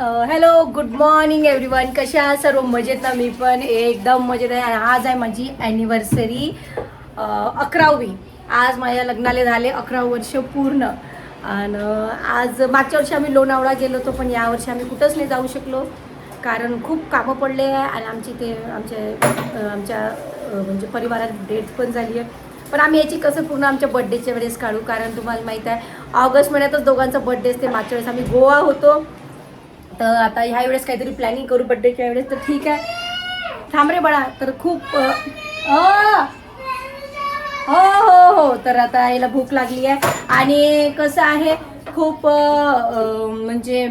Hello good morning everyone. कसे आहात सर्व? मजेत ना? मी पण एकदम मजेत आहे. आज आहे माझी ॲनिव्हर्सरी 11वी. आज माझ्या लग्नाला झाले 11 वर्ष पूर्ण. आणि आज मागच्या वर्षी आम्ही लोणावळा गेलो होतो, पण यावर्षी आम्ही कुठंच नाही जाऊ शकलो कारण खूप कामं पडले आहे आणि आमच्या म्हणजे परिवारात डेथ पण झाली आहे. पण आम्ही याची कसं पूर्ण आमच्या बड्डेच्या वेळेस काढू, कारण तुम्हाला माहीत आहे ऑगस्ट महिन्यातच दोघांचा बड्डे असते. मागच्या वेळेस आम्ही गोवा होतो, तर आता ह्या वेळेस काहीतरी प्लॅनिंग करू बड्डेच्या वेळेस. तर ठीक आहे, थांब रे बाळा. तर खूप हो हो हो तर आता याला भूक लागली आहे आणि कसं आहे खूप म्हणजे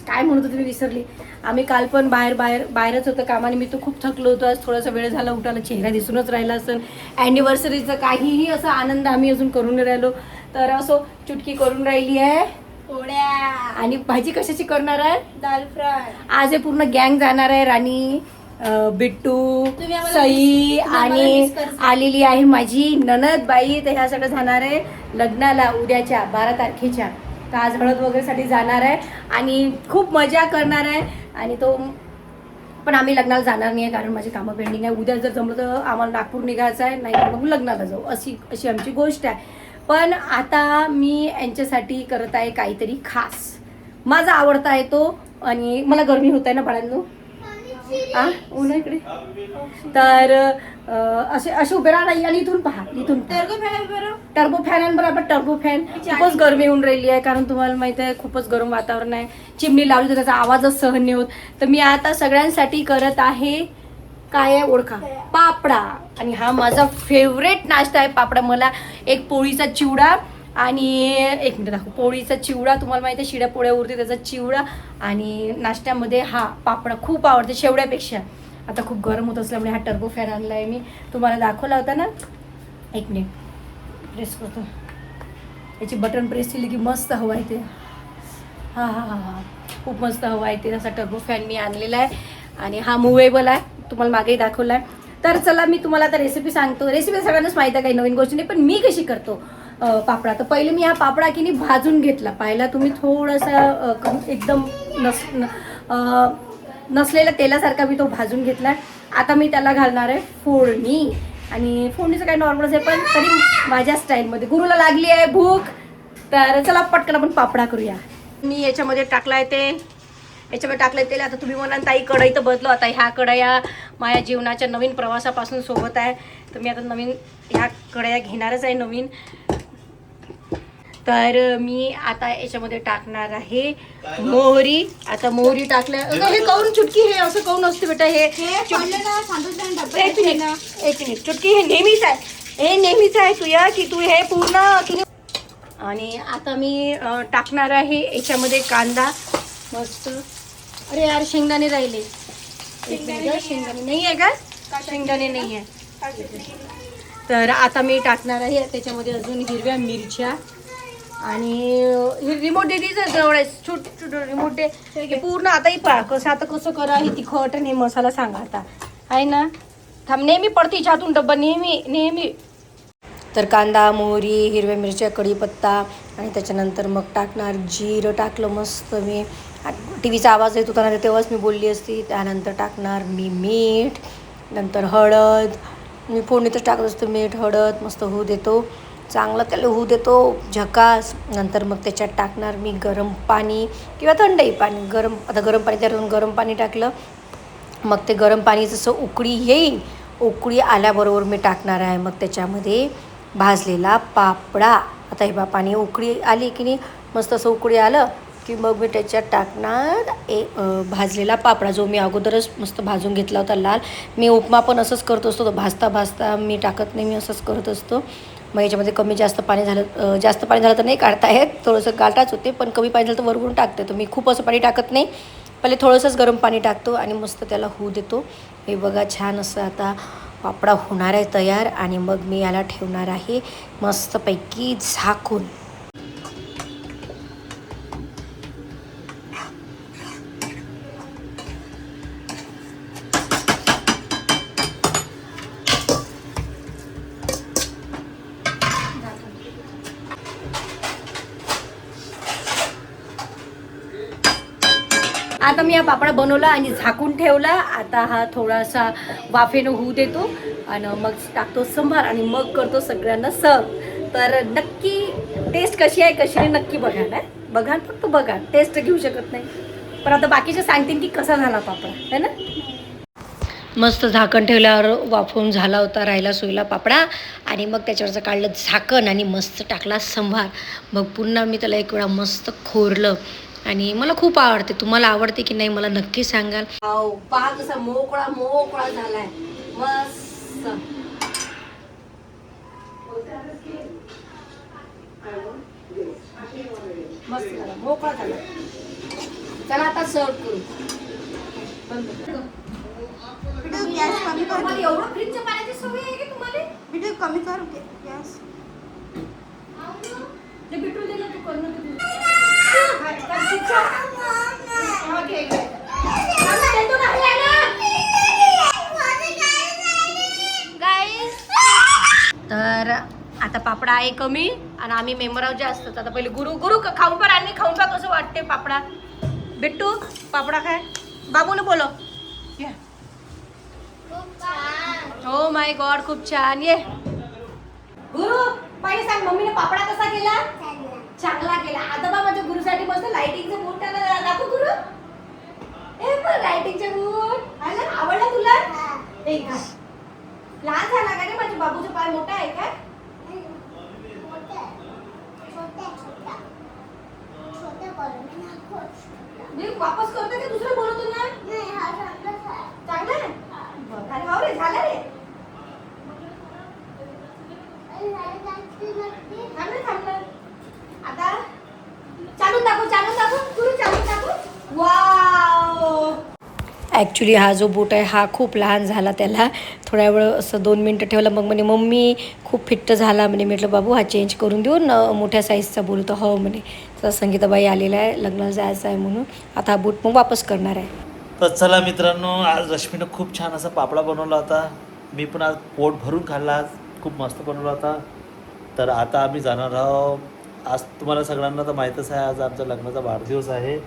काय म्हणत होते मी विसरली. आम्ही काल पण बाहेरच होतं कामाने. मी तर खूप थकलो होतो. आज थोडासा वेळ झाला उठायला, चेहरा दिसूनच राहिला असेल. ॲनिव्हर्सरीचं काहीही असा आनंद आम्ही अजून करून नाही राहिलो. तर असो चुटकी करून राहिली आहे पोळ्या. आणि भाजी कशाची करणार आहे? दाल फ्राय. आज हे पूर्ण गँग जाणार आहे. राणी, बिट्टू, सई आणि आलेली आहे माझी ननद बाई. तर ह्या सगळं जाणार आहे लग्नाला उद्याच्या 12 तारखेच्या. तर आज हळद वगैरेसाठी जाणार आहे आणि खूप मजा करणार आहे. आणि तो पण आम्ही लग्नाला जाणार नाही आहे कारण माझी कामं पेंडिंग आहे. उद्या जर जमलं तर आम्हाला नागपूर निघायचं आहे, नाही मग लग्नाला जाऊ, अशी आमची गोष्ट आहे. पण आता मी यांच्यासाठी करत आहे काहीतरी खास. माझा आवडता आहे तो. आणि मला गरमी होत आहे ना बाळांनो, ऊन इकडे. तर असे उभे राहा आणि इथून पहा, इथून टर्बो फॅन बरोबर. टर्बो फॅन खूपच गरमी होऊन राहिली आहे कारण तुम्हाला माहित आहे खूपच गरम वातावरण आहे. चिमणी लावली तर त्याचा आवाजच सहन नाही होत. तर मी आता सगळ्यांसाठी करत आहे काय आहे ओळखा? पापडा. आणि हा माझा फेवरेट नाश्ता आहे पापडा. मला एक पोळीचा चिवडा आणि एक मिनिट दाखव. पोळीचा चिवडा तुम्हाला माहिती आहे, शिड्या पोळ्या उरते त्याचा चिवडा. आणि नाश्त्यामध्ये हा पापडा खूप आवडते शेवड्यापेक्षा. आता खूप गरम होत असल्यामुळे हा टर्बो फॅन आणला आहे मी. तुम्हाला दाखवला होता ना, एक मिनिट प्रेस करतो. याची बटन प्रेस केली की मस्त हवा येते. हां हां हां हां खूप मस्त हवा येते. तसा टर्बो फॅन मी आणलेला आहे आणि हा मुव्हेबल आहे, तुम्हाला मागेही दाखवला आहे. तर चला मी तुम्हाला आता रेसिपी सांगतो. रेसिपी सगळ्यांनाच माहीत आहे, काही नवीन गोष्टी नाही, पण मी कशी करतो पापडा. तर पहिले मी हा पापडा की नाही भाजून घेतला. पाहिला तुम्ही थोडासा एकदम नसलेल्या तेलासारखा मी तो भाजून घेतला. आता मी त्याला घालणार आहे फोडणी. आणि फोडणीचं काही नॉर्मलच आहे, पण तरी माझ्या स्टाईलमध्ये. गुरुला लागली आहे भूक, तर चला पटकन आपण पापडा करूया. मी याच्यामध्ये टाकला आहे ते, याच्यामध्ये टाकलं तेल. आता तुम्ही म्हणाल ताई कढई तर बदलो. आता ह्या कढया माझ्या जीवनाच्या नवीन प्रवासापासून सोबत आहे, तर मी आता नवीन ह्या कढया घेणारच आहे नवीन. तर मी आता याच्यामध्ये टाकणार आहे मोहरी. आता मोहरी टाकल्या. हे काऊन चुटकी, हे असं काऊन असते बेटा? हे एक मिनिट चुटकी, हे नेहमीच आहे, हे नेहमीच आहे तुया की तू हे पूर्ण की. आणि आता मी टाकणार आहे याच्यामध्ये कांदा मस्त. अरे यार शेंगदाणे राहिले. शेंगदाणे नाही आहे का? शेंगदाणे नाही आहे. तर आता मी टाकणार आहे त्याच्यामध्ये अजून हिरव्या मिरच्या. आणि रिमोट दीदीचं जवळ आहे, छोट रिमोट दे. हे पूर्ण आता ही पहा कसं करा. हे तिखट आणि मसाला सांगा आता आहे ना. थांब, नेहमी पडते ह्यातून डब्बा, नेहमी. तर कांदा, मोहरी, हिरव्या मिरच्या, कढीपत्ता आणि त्याच्यानंतर मग टाकणार जिरं. टाकलं मस्त मी. टी व्हीचा आवाज येत होता ना, तेव्हाच मी बोलली असती. त्यानंतर टाकणार मी मीठ, नंतर हळद. मी फोडणीतच टाकत असतो मीठ हळद. मस्त होऊ देतो, चांगलं त्याला होऊ देतो झकास. नंतर मग त्याच्यात टाकणार मी गरम पाणी किंवा थंडही पाणी. आता गरम पाणी त्यातून गरम पाणी टाकलं. मग ते गरम पाणी जसं उकळी येईल, उकळी आल्याबरोबर मी टाकणार आहे मग त्याच्यामध्ये भाजलेला पापडा. आता हे पाणी उकळी आली की नाही, मस्त असं उकळी आलं की मग मी त्याच्यात टाकणार भाजलेला पापडा, जो मी अगोदरच मस्त भाजून घेतला होता लाल. मी उपमा पण असंच करत असतो, तो भाजता मी टाकत नाही, मी असंच करत असतो. मग याच्यामध्ये कमी जास्त पाणी झालं, जास्त पाणी झालं तर नाही काढता येत, थोडंसं गाठाच होते. पण कमी पाणी झालं तर वरवरून टाकते. तर मी खूप असं पाणी टाकत नाही, पहिले थोडंसंच गरम पाणी टाकतो आणि मस्त त्याला होऊ देतो. हे बघा छान असं आता पापडा होणार आहे तयार. आणि मग मी याला ठेवणार आहे मस्तपैकी झाकून. आता मी हा पापडा बनवला आणि झाकून ठेवला. आता हा थोडासा वाफेनं होऊ देतो आणि मग टाकतो संभार आणि मग करतो सगळ्यांना सर्व. तर नक्की टेस्ट कशी आहे कशी नाही नक्की बघा ना, बघा फक्त बघा, टेस्ट घेऊ शकत नाही. पण आता बाकीचे सांगतील की कसा झाला पापडा है ना. मस्त झाकण ठेवल्यावर वाफवून झाला होता, राहिला सोयला पापडा आणि मग त्याच्यावरचं काढलं झाकण आणि मस्त टाकला संभार. मग पुन्हा मी त्याला एक वेळा मस्त खोरलं आणि मला खूप आवडते. तुम्हाला आवडते की नाही मला नक्की सांगाल. पहा कसा मोकळा मोकळा झालाय मस्त. मस्त झाला मोकळा झाला. चला आता सर्व करू. गॅस कमी कर. एवढं फ्रीजच्या पाण्याची सवय आहे की तुम्हाला? बिटू कमी कर गॅस. ते बिटू दिलं तू करणं तर आता पापडा आहे कमी आणि आम्ही मेंबराव जे असतात. आता पहिले गुरु गुरु खाऊन पा आणि खाऊन पा कसं वाटते पापडा. बिट्टू पापडा खाय. बाबूने बोलो. हो माय गॉड खूप छान. ये गुरु पहिले सांग मम्मीने पापडा कसा केला? चांगला केला. आता बा माझ्या गुरुसाठी मस्त लाइटिंगचं बूट दाखव गुरु. ए पण लाइटिंगचे बूट आवडला तुला? एक लहान झाला का रे? माझ्या बाबूचा पाय मोठा आहे का? मी वापस करतो की दुसरं बोलतो ना? चांगला आहे. अरे हो रे झालं रे. थांबलं. आता चालून दाखव गुरु चालून दाखव. वाव. ॲक्च्युली हा जो बूट आहे हा खूप लहान झाला. त्याला थोड्या वेळ असं 2 मिनटं ठेवलं. मग म्हणे मम्मी खूप फिट्ट झाला म्हणे. म्हटलं बाबू हा चेंज करून देऊ न मोठ्या साईजचा बोलतो. हो म्हणे. तर संगीताबाई आलेला आहे लग्नाला जायचं आहे म्हणून आता हा बूट मग वापस करणार आहे. तर चला मित्रांनो, आज रश्मीनं खूप छान असा पापडा बनवला होता. मी पण आज पोट भरून खाल्ला. आज खूप मस्त बनवला होता. तर आता आम्ही जाणार आहोत. आज तुम्हाला सगळ्यांना तर माहीतच आहे आज आमचा लग्नाचा वाढदिवस आहे.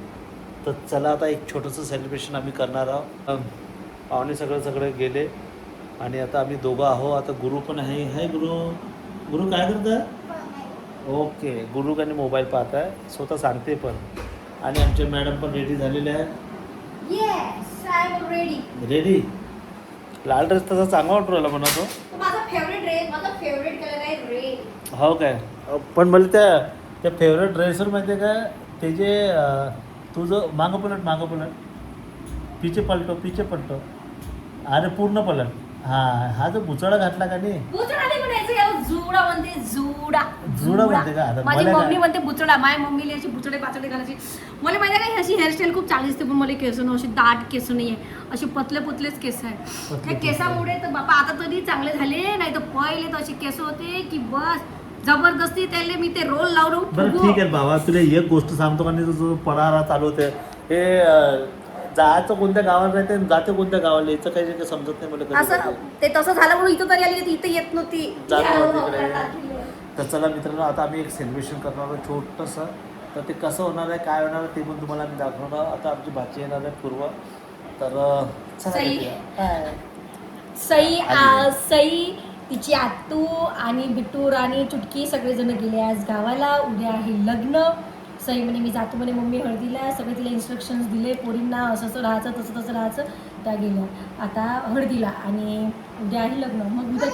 तर चला आता एक छोटंसं सेलिब्रेशन आम्ही करणार आहोत. पाहुणे सगळे गेले आणि आता आम्ही दोघं आहो. आता गुरु पण आहे. हाय गुरु काय करत आहे? ओके, गुरु आणि मोबाईल पाहत आहे. स्वतः सांगते पण. आणि आमचे मॅडम पण रेडी झालेले आहेत. Yes I am ready. Ready. लाल ड्रेस तसा चांगला वाटू राहिला म्हणा तो. माझा फेवरेट ड्रेस, माझा फेवरेट कलर आहे रेड. हो काय? पण मला त्या फेवरेट ड्रेसवर माहिती आहे का ते जे तुझं मागं पलट पिचे पलटो अरे पूर्ण पलट. हा जो बुचडा घातला का नाही? बुचडा नाही म्हणायचं याला जुडा म्हणते. जुडा म्हणते का? आता माझी मला मम्मी म्हणते बुचडा. माझ्या मम्मीला अशी बुचडे पाचडे घालायची. मला माहिती आहे का अशी हेअरस्टाईल खूप चांगली असते. पण मला केस न अशी दाट केस नाही आहे. असे पतलेच केस आहे. त्या केसामुळे तर बाबा आता तरी चांगले झाले. नाही तर पहिले तर असे केस होते की बस जबरदस्ती त्याले मी ते रोल लावून. बरं ठीक आहे बाबा, तुला एक गोष्ट सांगतो का नाही, तुझं पणारा चालू होते हे जायचं कोणत्या गावाला राहते जाते कोणत्या गावाला याचं काही समजत नाही मला. असं ते तसं झालं म्हणून इथं तरी आली. इथं येत नव्हती. तर चला मित्रांनो, आता आम्ही एक सेलिब्रेशन करणार आहोत छोटंसं. तर ते कसं होणार आहे काय होणार आहे ते पण तुम्हाला आम्ही दाखवणार. आता आमची भाची येणार आहे पूर्व. तर सई तिची आत्तू आणि बिट्टू राणी चुटकी सगळेजण गेले आज गावाला. उद्या आहे लग्न. सई म्हणे मी जातो म्हणे मम्मी हळदीला. सगळे तिला इन्स्ट्रक्शन्स दिले पोरींना असं असं राहायचं तसं राहायचं. त्या गेल्या आता हळदीला आणि उद्या आहे लग्न. मग उद्या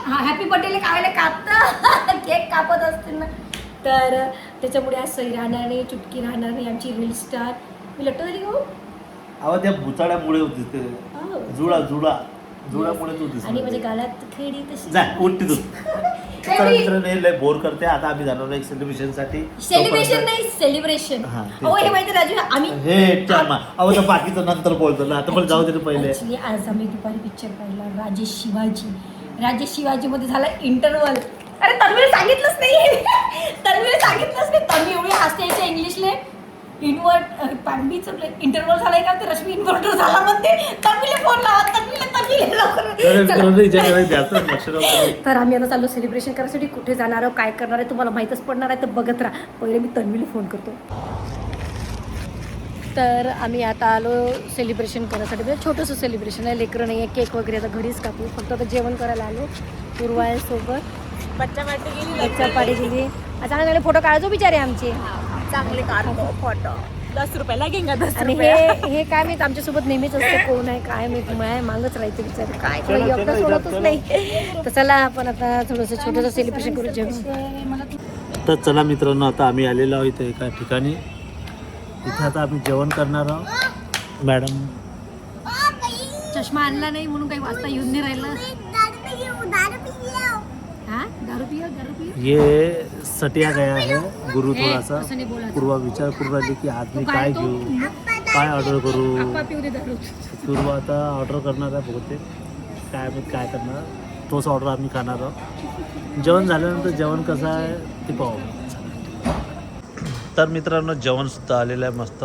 हा हॅपी बर्थडेला कावायला कापतं केक कापत असतील ना. तर त्याच्यामुळे आज सई राहणार नाही, चुटकी राहणार नाही, आमची रील स्टार. मी लट्ट झाली का? अहो त्या बुचाड्यामुळे होती ते जुडामुळे तू दिसली. आणि माझ्या गालात खेळी तशी जा उलटी तू. चला मित्रांनो, लय बोर करते. आता आम्ही जाणार एक सेलिब्रेशनसाठी. सेलिब्रेशन नाही सेलिब्रेशन. हे माहिती राजू आम्ही हे अहो तर बाकीचं नंतर बोलतो ना. आता मला जाऊ दे पहिले. आज आम्ही दुपारी पिक्चर पाहिला राजेश शिवाजी मध्ये झाला इंटरव्हल. अरे तन्वीला सांगितलंच नाही. तन्वी एवढी हसते इंग्लिशले. इंटरव्हल झालाय का तर रश्मी इन्व्हर्टर झाला म्हणते तन्वीला फोन लावा तन्वीला तर आम्ही आता चाललो सेलिब्रेशन करायसाठी. कुठे जाणार आहोत काय करणार आहे तुम्हाला माहीतच पडणार आहे तर बघत राहा. पहिले मी तन्वीला फोन करतो. तर आम्ही आता आलो सेलिब्रेशन करायसाठी. म्हणजे छोटंसं सेलिब्रेशन आहे. लेकरं नाही आहे केक वगैरे आता घरीच कापू. फक्त आता जेवण करायला आलो पूर्वासोबत. बच्चा पार्टी गेली. चांगले फोटो काढायचो बिचारे आमचे चांगले काढतो फोटो 10 रुपये लागेल 10 आणि हे काय मी आमच्यासोबत नेहमीच असतं कोण आहे काय मी मागच राहायचं बिचारे काय कोणी एकटं सोडतच नाही. तर चला आपण आता थोडंसं छोटंसं सेलिब्रेशन करू जेवण. तर चला मित्रांनो आता आम्ही आलेलो आहोत इथे एका ठिकाणी. इथे आता आम्ही जेवण करणार आहोत. मॅडम चष्मा आणला नाही म्हणून काही वाजता येऊन नाही राहिलं. हाँ दारू पियो. ये सटिया गया है गुरु ए, थोडासा. असं नाही बोलायचं. पूर्वा विचार करू राहिली की आज मी तू काय तो घेऊ काय ऑर्डर करू. आप्पा पिऊ दे दारू. पूर्वा आता ऑर्डर करणार आहे बहुतेक. काय आम्ही काय करणार तोच ऑर्डर आम्ही खाणार आहोत. जेवण झाल्यानंतर जेवण कसं आहे ते पाहू. तर मित्रांनो जेवणसुद्धा आलेलं आहे मस्त.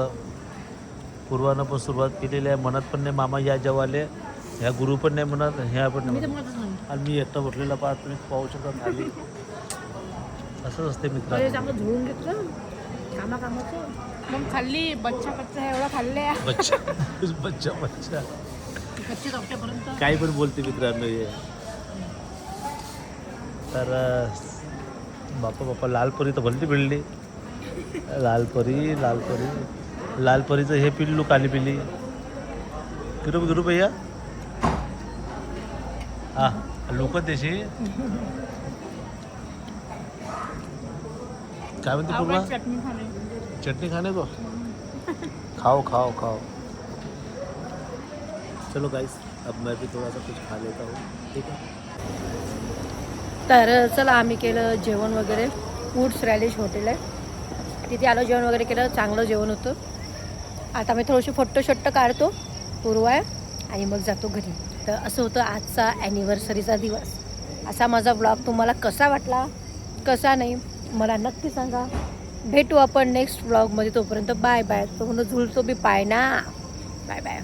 पूर्वानं पण सुरुवात केलेली आहे. म्हणत पण नाही मामा या जेवाले. ह्या गुरु पण नाही म्हणत ह्या पण नाही मी तर म्हणत. म्हणतच नाही. आणि मी एकटा बसलेला पाहत तुम्ही पाहू शकता खाली. असंच असते पहिले मित्रांनो. चांगलं झोळून घेतलं कामाचं. मग खाल्ली बच्चा एवढा खाल्ले बच्चा बच्चा बच्चा कच्चे चौकट्यापर्यंत. काही पण बोलते मित्रांनो हे. तर बापा लालपरी तर भलती भिडली. लालपरीचं हे पिल्लू काली पिल्ली गिरू भैया हा लोक त्याची काय म्हणते पूर्वा चटनी खाने को खाओ. चलो गाइस अब मैं भी थोड़ा सा कुछ खा लेता हूँ. ठीक है. तर चला आम्ही केलं जेवण वगैरे. वुड्स रॅलिश हॉटेल आहे तिथे आलो. जेवण वगैरे केलं. चांगलं जेवण होतं. आता मी थोडीशी फोटो काढतो पूर्व आहे आणि मग जातो घरी. तर असं होतं आजचा ॲनिव्हर्सरीचा दिवस. असा माझा ब्लॉग तुम्हाला कसा वाटला कसा नाही मला नक्की सांगा. भेटू आपण नेक्स्ट ब्लॉगमध्ये. तोपर्यंत बाय. तो म्हणून झुलतो बी पाय ना. बाय.